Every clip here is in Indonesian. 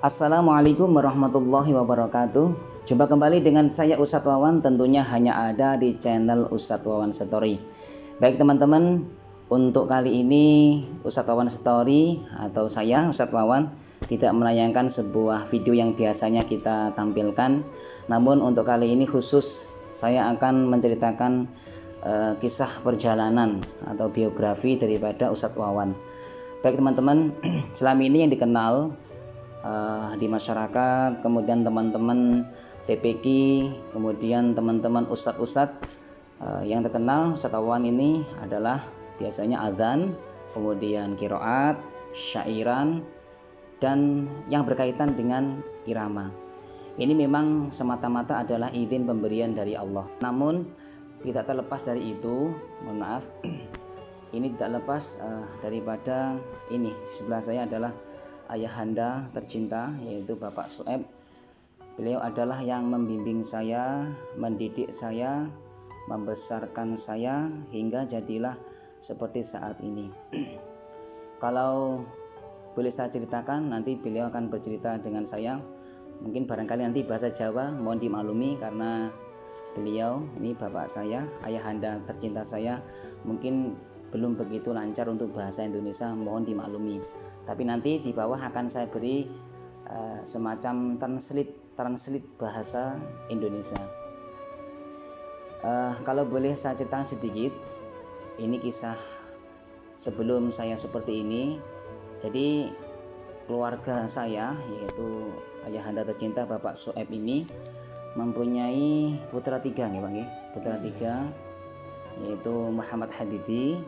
Assalamualaikum warahmatullahi wabarakatuh. Jumpa kembali dengan saya Ustadz Wawan, tentunya hanya ada di channel Ustadz Wawan Story. Baik teman-teman, untuk kali ini Ustadz Wawan Story atau saya Ustadz Wawan tidak menayangkan sebuah video yang biasanya kita tampilkan. Namun untuk kali ini khusus saya akan menceritakan kisah perjalanan atau biografi daripada Ustadz Wawan. Baik teman-teman, selama ini yang dikenal di masyarakat, kemudian teman-teman TPQ, kemudian teman-teman ustadz-ustadz yang terkenal Ustadz Wawan ini adalah biasanya azan, kemudian qiraat, syairan, dan yang berkaitan dengan irama. Ini memang semata-mata adalah izin pemberian dari Allah. Namun tidak terlepas dari itu, mohon maaf, ini tidak lepas daripada ini. Di sebelah saya adalah ayahanda tercinta, yaitu Bapak Soeb. Beliau adalah yang membimbing saya, mendidik saya, membesarkan saya hingga jadilah seperti saat ini. Kalau boleh saya ceritakan, nanti beliau akan bercerita dengan saya. Mungkin barangkali nanti bahasa Jawa mohon dimaklumi karena beliau ini bapak saya, ayahanda tercinta saya, mungkin belum begitu lancar untuk bahasa Indonesia, mohon dimaklumi. Tapi nanti di bawah akan saya beri semacam translate bahasa Indonesia. Kalau boleh saya ceritakan sedikit, ini kisah sebelum saya seperti ini. Jadi keluarga saya, yaitu ayahanda tercinta Bapak Soeb ini mempunyai putra tiga, ya Pak, putra tiga, yaitu Muhammad Habibi,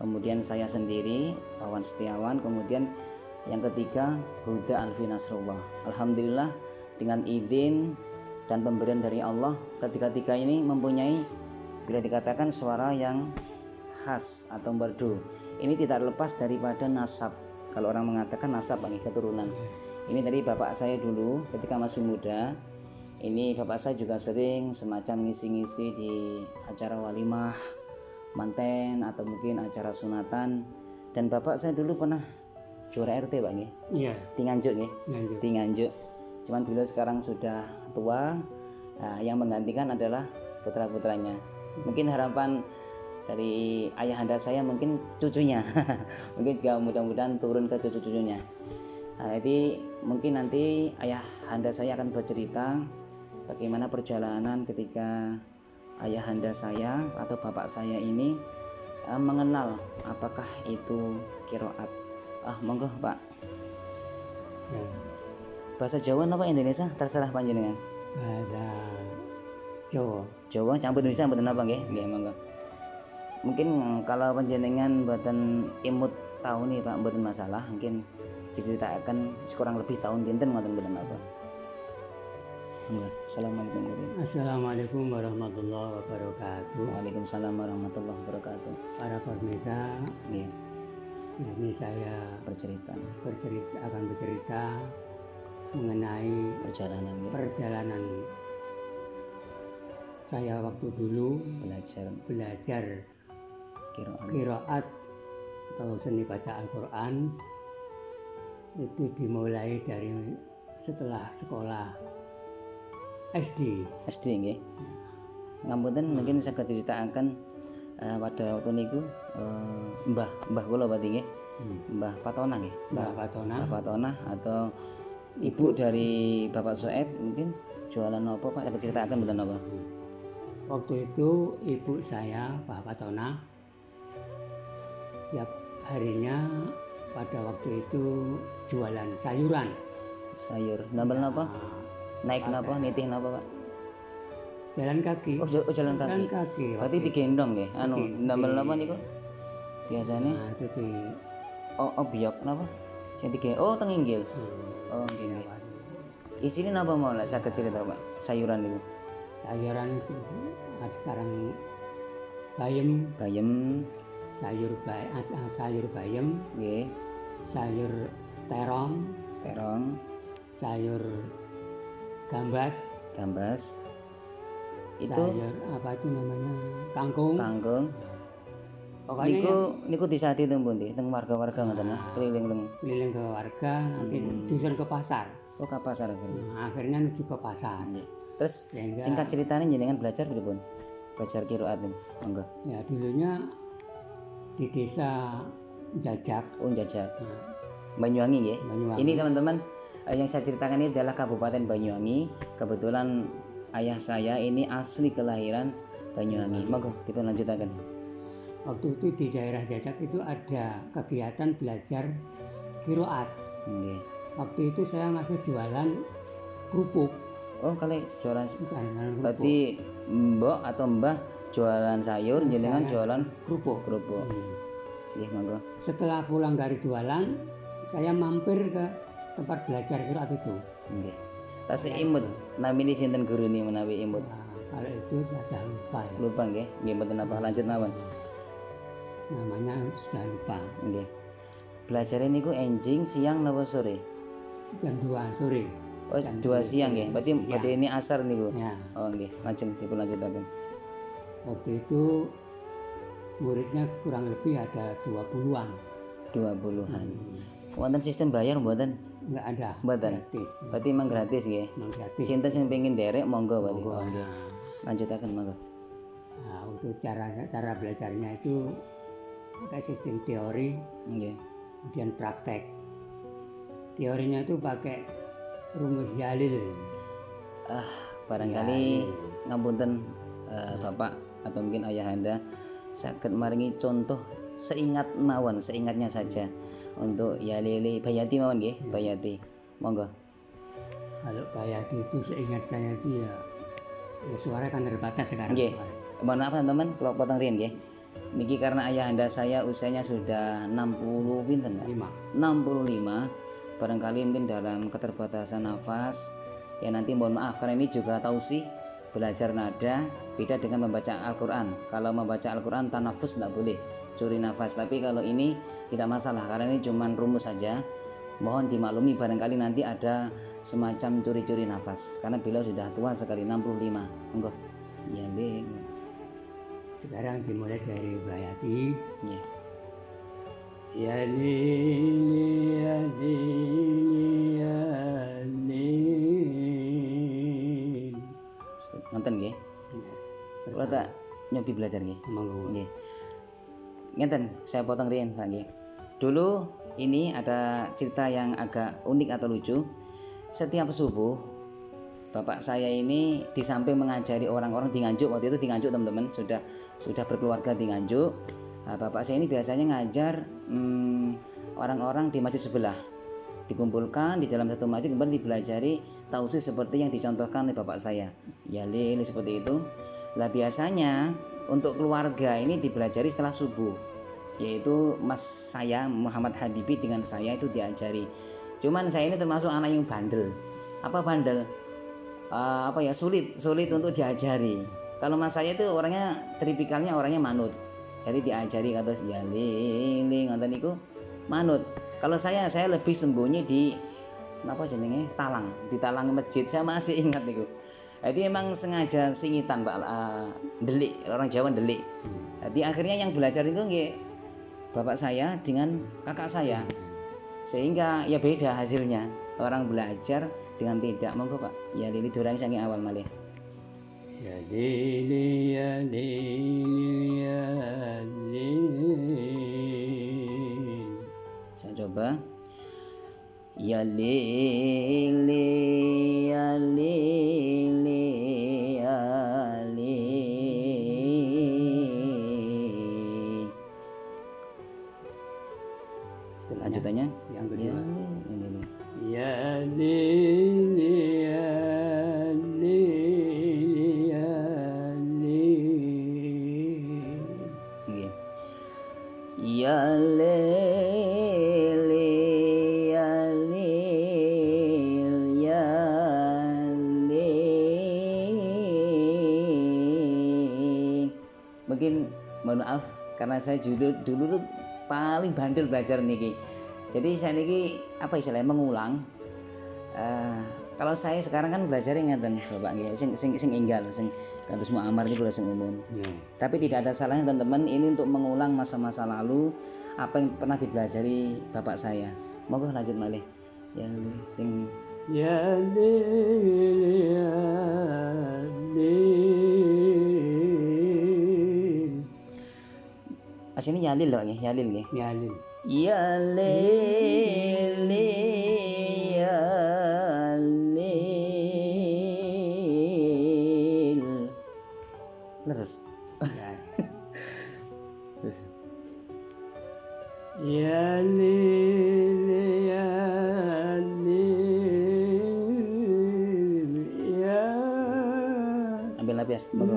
kemudian saya sendiri Wawan Setiawan, kemudian yang ketiga Huda Alfi Nasrullah. Alhamdulillah dengan izin dan pemberian dari Allah, ketiga-tiga ini mempunyai bila dikatakan suara yang khas atau merdu. Ini tidak lepas daripada nasab. Kalau orang mengatakan nasab, keturunan. Ini dari bapak saya dulu ketika masih muda. Ini bapak saya juga sering semacam ngisi-ngisi di acara walimah, manten, atau mungkin acara sunatan. Dan bapak saya dulu pernah juara RT, Pak, Iya. Di Nganjuk, Di Nganjuk. Cuman beliau sekarang sudah tua. Nah, yang menggantikan adalah putra-putranya. Mungkin harapan dari ayahanda saya mungkin cucunya. Mungkin juga mudah-mudahan turun ke cucu-cucunya. Nah, jadi mungkin nanti ayahanda saya akan bercerita bagaimana perjalanan ketika ayahanda saya atau bapak saya ini mengenal apakah itu qiraat. Monggo Pak. Ya. Bahasa Jawa apa Indonesia terserah panjenengan. Bahasa Jawa. Jawa campur Indonesia mboten apa nggih? Nggih, monggo. Mungkin kalau panjenengan mboten imut tahu nih Pak, mboten masalah, mungkin diceritakan kurang lebih tahun pinten ngoten mboten apa. Assalamualaikum warahmatullahi wabarakatuh. Assalamualaikum warahmatullahi wabarakatuh. Waalaikumsalam warahmatullahi wabarakatuh. Para pemirsa, Iya, di sini saya akan bercerita mengenai perjalanan saya waktu dulu belajar qiraat atau seni baca Al-Quran. Itu dimulai dari setelah sekolah SD nggih. Ngapunten mungkin saged diceritakan pada waktu niku mbah kula berarti nggih. Mbah Patona nggih. Mbah Patona atau ibu dari Bapak Soeb mungkin jualan apa Pak? Kita ceritakan mboten apa? Waktu itu ibu saya Mbah Patona tiap harinya pada waktu itu jualan sayuran. Sayur. Nambel napa? Naik napa? Nitih napa Pak? Jalan kaki. Oh, jalan kaki. Berarti digendong nggih. Nambel napa niku? Biasanya Nah, itu di biok napa? Sing teng inggil. Oh, nggih. Isine napa mau lek saged cerita Pak? Sayuran niku. Sayuran itu sekarang bayam, sayur bayam, nggih. sayur terong, sayur gambas, itu sayur apa itu namanya kangkung. Pokoknya niku disati teng pundi? Teng warga-warga ngoten keliling teng. keliling ke warga, nanti susun ke pasar. Oh, ka pasar akhirnya. Akhirnya menuju ke pasar. Nggih. Terus Sehingga- singkat ceritanya jenengan belajar pripun? Belajar qiraat nih. Monggo. Ya dulunya di desa Jajak. Oh, jajak. Nah, Banyuwangi nggih. Banyuwangi. Ini teman-teman yang saya ceritakan ini adalah Kabupaten Banyuwangi. Kebetulan ayah saya ini asli kelahiran Banyuwangi. Monggo kita lanjutkan. Waktu itu di daerah Jajak itu ada kegiatan belajar qiraat. Nggih. Waktu itu saya masih jualan kerupuk. Oh, kali jualan Bukan kerupuk. berarti mbok atau mbah jualan sayur, jenengan jualan Kerupuk. kerupuk. Nggih, monggo. Setelah pulang dari jualan, saya mampir ke tempat belajar qiraat itu. Nggih. Tasih imut namine sinten gurune menawi imut. Nah, kalau itu sudah lupa ya. Lupa nggih. Nggih mboten apa lanjut mawon. Namanya sudah lupa. Nggih. Belajar niku enjing siang napa sore? Jam 2 sore. Oh, 2 siang nggih. Berarti pada ini asar niku. Ya, Oh nggih, lajeng dipun lanjutaken. waktu itu muridnya kurang lebih ada 20-an. 20-an. Wonten sistem bayar mboten? Enggak ada. Mboten. Gratis. Berarti memang gratis nggih. Memang gratis. Sinten sing pengin derek monggo berarti. Monggo. Oh nggih. Lanjutaken monggo. Nah, untuk cara belajarnya itu pakai sistem teori, Nggih. kemudian praktek. Teorinya itu pakai rumus Jalil. Barangkali ngapunten Bapak atau mungkin ayahanda saged maringi contoh seingatnya saja untuk ya lele Bayati mawon nggih, Bayati. Monggo. Kalau Bayati itu seingat saya itu ya suara kan terbatas sekarang. Nggih. Suara. Mohon maaf teman-teman kalau potong riyen nggih. Niki karena ayahanda saya usianya sudah 60 pinten Pak? 5. 65. Barangkali mungkin dalam keterbatasan nafas ya nanti mohon maaf karena ini juga tausi belajar nada beda dengan membaca Al-Quran. Kalau membaca Al-Quran tanafus tidak boleh curi nafas, tapi kalau ini tidak masalah karena ini cuma rumus saja. Mohon dimaklumi barangkali nanti ada semacam curi-curi nafas karena beliau sudah tua sekali 65. Monggo. Ya le. Sekarang dimulai dari Bayati. Ya. Ya lili ya lili ya lili. Nonton nggih. Kalau tak nyobi belajar nggih. Monggo. Nggih. Ngeten, saya potong riyen Pak nggih. Dulu ini ada cerita yang agak unik atau lucu. Setiap subuh bapak saya ini di samping mengajari orang-orang di Nganjuk, waktu itu di Nganjuk teman-teman, sudah berkeluarga di Nganjuk. Nah, bapak saya ini biasanya ngajar orang-orang di masjid sebelah. Dikumpulkan di dalam satu masjid kemudian dipelajari tausis seperti yang dicontohkan oleh bapak saya. Ya lele seperti itu. Lah biasanya untuk keluarga ini dipelajari setelah subuh, yaitu mas saya Muhammad Hadibi dengan saya itu diajari. Cuman saya ini termasuk anak yang bandel. Apa bandel? Sulit untuk diajari. Kalau mas saya itu orangnya tipikalnya orangnya manut. Jadi diajari kata ya lele ngoten niku manut. Kalau saya lebih sembunyi di apa jenenge talang, di talang masjid. Saya masih ingat niku. Jadi emang sengaja singitan Pak, delik, orang Jawa delik. Jadi akhirnya yang belajar itu nggih bapak saya dengan kakak saya. Sehingga ya beda hasilnya. Orang belajar dengan tidak. Monggo Pak. Ya lili durang sange awal malih. Ya lili ya lili ya lili. Saya coba. Ya lili ya lili ya lili. Setelahnya Lanjutannya yang ya kedua. lili. Ya lili ya lili ya lili. Nggih. Ya lili ya lili ya lili. Mungkin mohon maaf karena saya dulu tuh paling bandel belajar niki. Jadi saya niki apa istilahnya mengulang Kalau saya sekarang kan belajar ngeten Bapak nggih, sing enggal sing kados muamar niku lho sing umum. Ya. Tapi tidak ada salahnya teman-teman ini untuk mengulang masa-masa lalu apa yang pernah dipelajari bapak saya. Monggo lanjut malih. Ya sing Ya lil ya lil asine Yalil lho nggih, Yalil nggih. ya lil Ya lil ya lil. Terus. ya. Terus. Ya lil ya lil ya Ambil nafas. Monggo.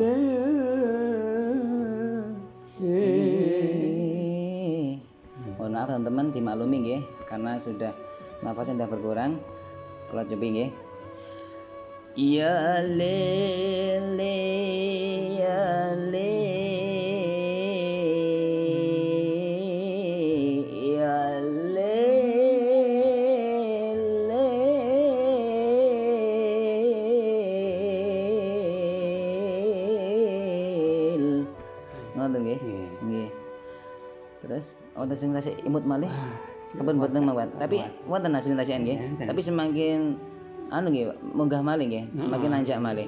Mohon maaf teman-teman dimaklumi nggih karena sudah nafasnya sudah berkurang. Kalau coba nggih. Ya lele ya ngoten nggih. Nggih. Terus wonten sing tasih imut malih. Kapan mboten mawon. Tapi wonten hasil tasian nggih. Tapi semakin anu nggih munggah malih nggih, semakin nanjak malih.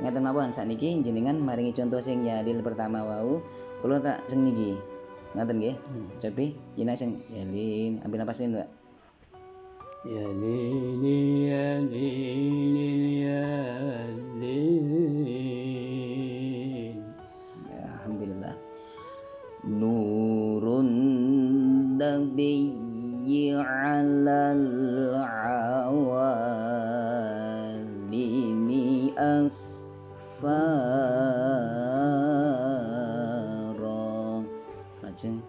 Ngeten mawon sakniki jenengan maringi contoh sing Yalil pertama wau, kula tak sing niki. Ngaten nggih. Cobi jenengan sing Yalil ambil napasin, Mbak. Ya lil ya lil ya lil Ya, alhamdulillah. Nurun nabiyyi 'alal awalimi asfara. Lajeng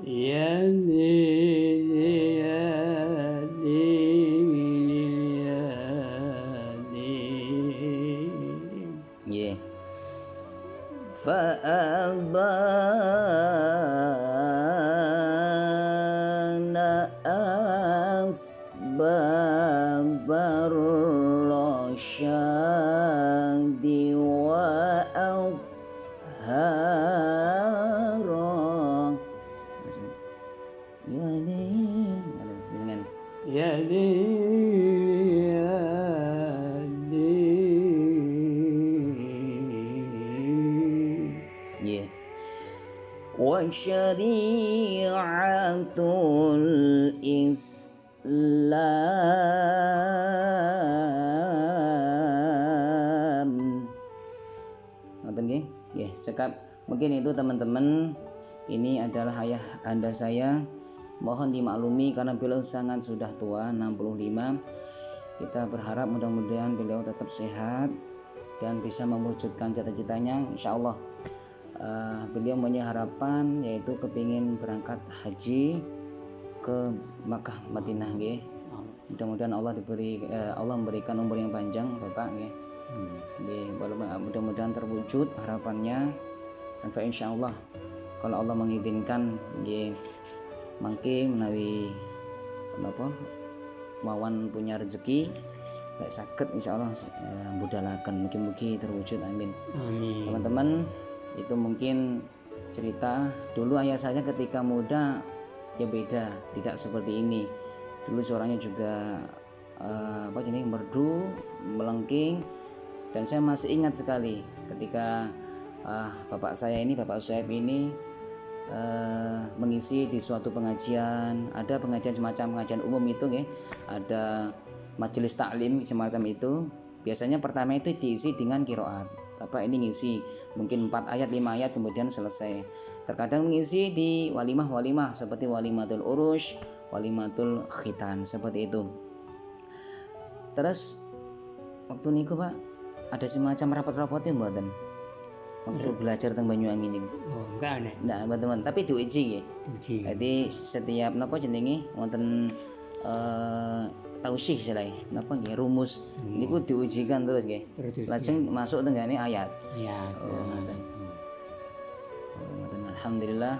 Ya lil ya lil ya lil nggih. Fa'abana asbabar rasyadi wa adhara. Ya nih, dengan Ya lil ya lil yeah. Wa syari'atul Islam. Ngoten nggih? Nggih, cekap. Mungkin itu teman-teman, ini adalah ayah Anda saya. Mohon dimaklumi karena beliau sangat sudah tua, 65. Kita berharap mudah-mudahan beliau tetap sehat dan bisa mewujudkan cita-citanya. Insya Allah beliau punya harapan yaitu kepingin berangkat haji ke Makkah Madinah nggih. Mudah-mudahan Allah memberikan umur yang panjang Bapak nggih. Nggih, mudah-mudahan terwujud harapannya dan fa insyaallah kalau Allah mengizinkan nggih mangke menawi menapa mawan punya rezeki lek saged insyaallah budalaken mugi-mugi terwujud amin. Amin. Teman-teman, itu mungkin cerita dulu ayah saya ketika muda ya beda, tidak seperti ini. Dulu suaranya juga merdu, melengking, dan saya masih ingat sekali ketika bapak saya ini, Bapak Usaib ini mengisi di suatu pengajian. Ada pengajian semacam pengajian umum itu nggih, ada majelis taklim semacam itu. Biasanya pertama itu diisi dengan qiraat. Bapak ini ngisi mungkin 4 ayat 5 ayat kemudian selesai. Terkadang mengisi di walimah seperti walimatul urush, walimatul khitan seperti itu. Terus waktu niku Pak ada semacam rapat-rapatnya mboten? Waktu belajar tentang Banyuwangi niku. Oh, enggak aneh. Nah, teman-teman, tapi diuji nggih. Uji. Jadi setiap napa jenenge wonten tausih istilahnya napa nggih rumus niku diujikan terus nggih. Terus Lajeng masuk tenggane ayat. ya. Oh, ngoten. Oh, ngoten. Alhamdulillah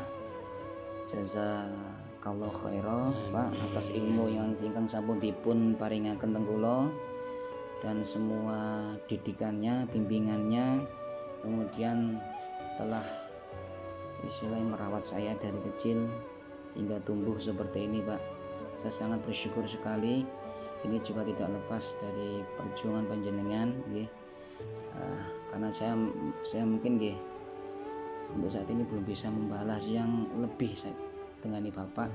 jazakallahu khairan Pak atas ilmu yang ingkang sampun dipun paringaken teng kula dan semua didikannya, bimbingannya, kemudian telah istilahnya merawat saya dari kecil hingga tumbuh seperti ini Pak. Saya sangat bersyukur sekali. Ini juga tidak lepas dari perjuangan panjenengan nggih. Karena saya mungkin nggih untuk saat ini belum bisa membalas yang lebih dengan Bapak.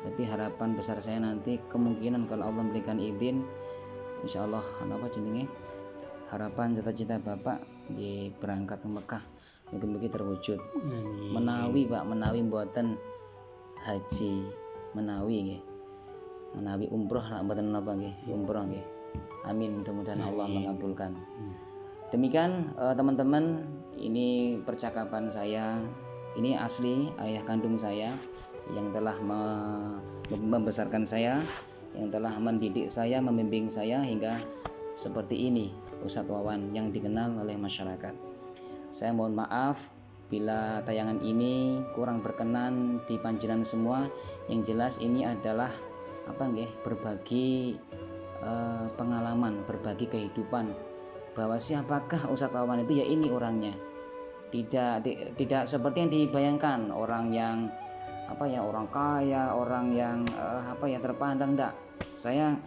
Tapi harapan besar saya nanti kemungkinan kalau Allah memberikan izin, insya Allah harapan cita-cita Bapak di berangkat ke Mekah mungkin terwujud. Menawi Pak, menawi mboten haji, menawi umroh lah mboten napa nggih, umroh nggih. Amin, mudah-mudahan Allah mengabulkan. Demikian teman-teman, ini percakapan saya. Ini asli ayah kandung saya yang telah membesarkan saya, yang telah mendidik saya, membimbing saya hingga seperti ini Ustadz Wawan yang dikenal oleh masyarakat. Saya mohon maaf bila tayangan ini kurang berkenan di panjenengan semua. Yang jelas ini adalah berbagi pengalaman, berbagi kehidupan, bahwa siapakah Ustadz Wawan itu, ya ini orangnya. Tidak seperti yang dibayangkan, orang yang orang kaya, orang yang terpandang. Enggak. Saya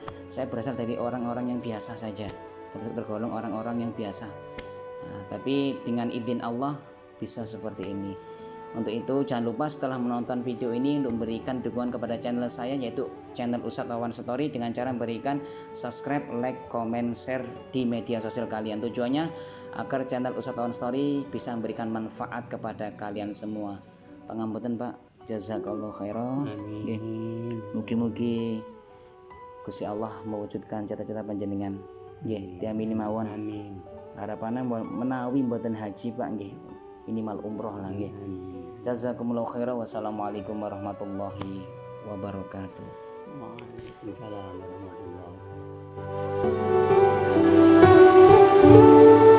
berasal dari orang-orang yang biasa saja, tergolong orang-orang yang biasa. Tapi dengan izin Allah bisa seperti ini. Untuk itu jangan lupa setelah menonton video ini untuk memberikan dukungan kepada channel saya, yaitu channel Ustadz Wawan Story, dengan cara memberikan subscribe, like, comment, share di media sosial kalian. Tujuannya agar channel Ustadz Wawan Story bisa memberikan manfaat kepada kalian semua. Pangapunten Pak, jazakallahu khairan. Mugi-mugi Gusti Allah mewujudkan cita-cita panjenengan. Nggih, diamini mawon. Amin. Harapannya menawi mboten haji Pak nggih, minimal umroh lah nggih. Jazakumullahu khairan. Wassalamualaikum warahmatullahi wabarakatuh. Waalaikumsalam warahmatullahi wabarakatuh.